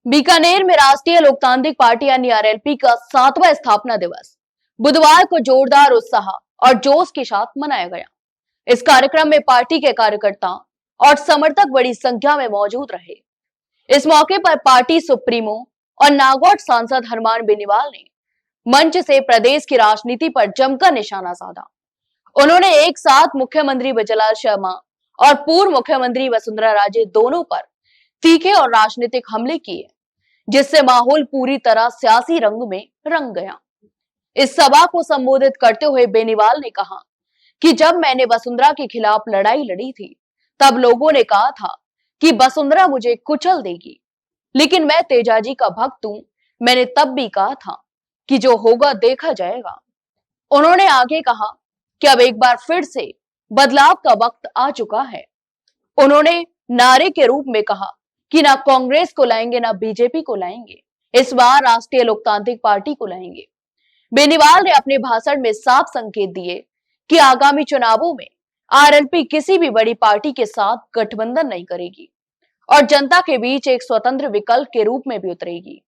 बीकानेर में राष्ट्रीय लोकतांत्रिक पार्टी यानी आरएलपी का 7वां स्थापना दिवस बुधवार को जोरदार उत्साह और जोश के साथ मनाया गया। इस कार्यक्रम में पार्टी के कार्यकर्ता और समर्थक बड़ी संख्या में मौजूद रहे। इस मौके पर पार्टी सुप्रीमो और नागौर सांसद हरमान बेनीवाल ने मंच से प्रदेश की राजनीति पर जमकर निशाना साधा। उन्होंने एक साथ मुख्यमंत्री बजलाल शर्मा और पूर्व मुख्यमंत्री वसुंधरा राजे दोनों पर तीखे और राजनीतिक हमले किए, जिससे माहौल पूरी तरह सियासी रंग में रंग गया। इस सभा को संबोधित करते हुए बेनीवाल ने कहा कि जब मैंने वसुंधरा के खिलाफ लड़ाई लड़ी थी, तब लोगों ने कहा था कि वसुंधरा मुझे कुचल देगी, लेकिन मैं तेजाजी का भक्त हूं। मैंने तब भी कहा था कि जो होगा देखा जाएगा। उन्होंने आगे कहा कि अब एक बार फिर से बदलाव का वक्त आ चुका है। उन्होंने नारे के रूप में कहा कि ना कांग्रेस को लाएंगे ना बीजेपी को लाएंगे, इस बार राष्ट्रीय लोकतांत्रिक पार्टी को लाएंगे। बेनीवाल ने अपने भाषण में साफ संकेत दिए कि आगामी चुनावों में आरएलपी किसी भी बड़ी पार्टी के साथ गठबंधन नहीं करेगी और जनता के बीच एक स्वतंत्र विकल्प के रूप में भी उतरेगी।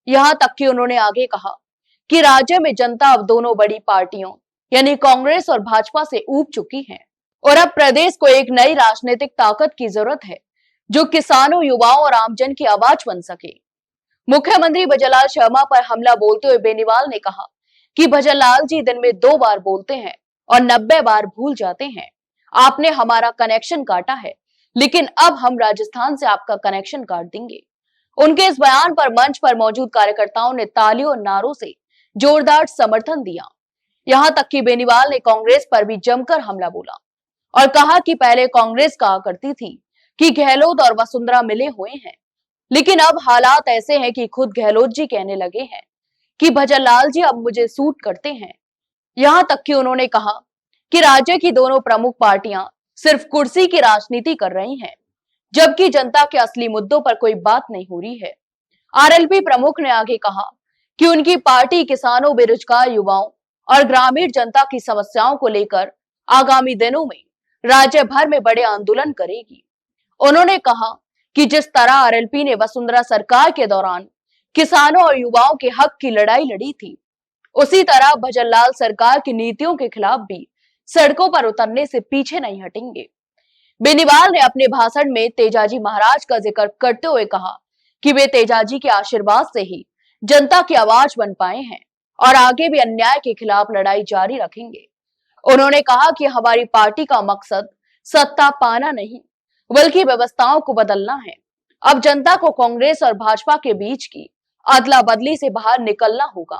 यहां तक कि उन्होंने आगे कहा कि राज्य में जनता अब दोनों बड़ी पार्टियों यानी कांग्रेस और भाजपा से ऊब चुकी है और अब प्रदेश को एक नई राजनीतिक ताकत की जरूरत है जो किसानों, युवाओं और आमजन की आवाज बन सके। मुख्यमंत्री बजलाल शर्मा पर हमला बोलते हुए बेनीवाल ने कहा कि भजनलाल जी दिन में 2 बार बोलते हैं और 90 बार भूल जाते हैं। आपने हमारा कनेक्शन काटा है, लेकिन अब हम राजस्थान से आपका कनेक्शन काट देंगे। उनके इस बयान पर मंच पर मौजूद कार्यकर्ताओं ने तालियों और नारों से जोरदार समर्थन दिया। यहां तक कि बेनीवाल ने कांग्रेस पर भी जमकर हमला बोला और कहा कि पहले कांग्रेस कहा करती थी कि गहलोत और वसुंधरा मिले हुए हैं, लेकिन अब हालात ऐसे हैं कि खुद गहलोत जी कहने लगे हैं कि भजनलाल जी अब मुझे सूट करते हैं। यहां तक कि उन्होंने कहा कि राज्य की दोनों प्रमुख पार्टियां सिर्फ कुर्सी की राजनीति कर रही हैं, जबकि जनता के असली मुद्दों पर कोई बात नहीं हो रही है। आरएलपी प्रमुख ने आगे कहा कि उनकी पार्टी किसानों, बेरोजगार युवाओं और ग्रामीण जनता की समस्याओं को लेकर आगामी दिनों में राज्य भर में बड़े आंदोलन करेगी। उन्होंने कहा कि जिस तरह आरएलपी ने वसुंधरा सरकार के दौरान किसानों और युवाओं के हक की लड़ाई लड़ी थी, उसी तरह भजनलाल सरकार की नीतियों के खिलाफ भी सड़कों पर उतरने से पीछे नहीं हटेंगे। बेनीवाल ने अपने भाषण में तेजाजी महाराज का जिक्र करते हुए कहा कि वे तेजाजी के आशीर्वाद से ही जनता की आवाज बन पाए हैं और आगे भी अन्याय के खिलाफ लड़ाई जारी रखेंगे। उन्होंने कहा कि हमारी पार्टी का मकसद सत्ता पाना नहीं, बल्कि व्यवस्थाओं को बदलना है। अब जनता को कांग्रेस और भाजपा के बीच की अदला बदली से बाहर निकलना होगा।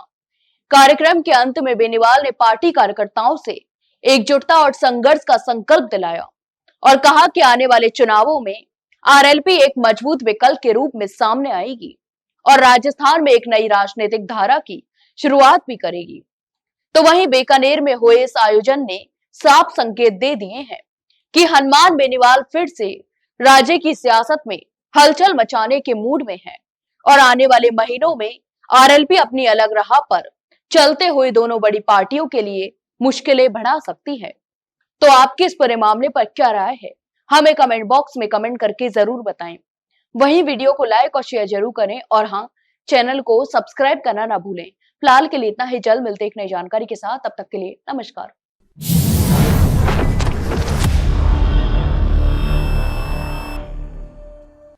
कार्यक्रम के अंत में बेनीवाल ने पार्टी कार्यकर्ताओं से एकजुटता और संघर्ष का संकल्प दिलाया और कहा कि आने वाले चुनावों में आरएलपी एक मजबूत विकल्प के रूप में सामने आएगी और राजस्थान में एक नई राजनीतिक धारा की शुरुआत भी करेगी। तो वहीं बीकानेर में हुए इस आयोजन ने साफ संकेत दे दिए हैं कि हनुमान बेनीवाल फिर से राज्य की सियासत में हलचल मचाने के मूड में है और आने वाले महीनों में आरएलपी अपनी अलग राह पर चलते हुए दोनों बड़ी पार्टियों के लिए मुश्किलें बढ़ा सकती है। तो आपकी इस पूरे मामले पर क्या राय है, हमें कमेंट बॉक्स में कमेंट करके जरूर बताएं। वहीं वीडियो को लाइक और शेयर जरूर करें और हाँ, चैनल को सब्सक्राइब करना ना भूलें। फिलहाल के लिए इतना ही, जल्द मिलते एक नई जानकारी के साथ। तब तक के लिए नमस्कार।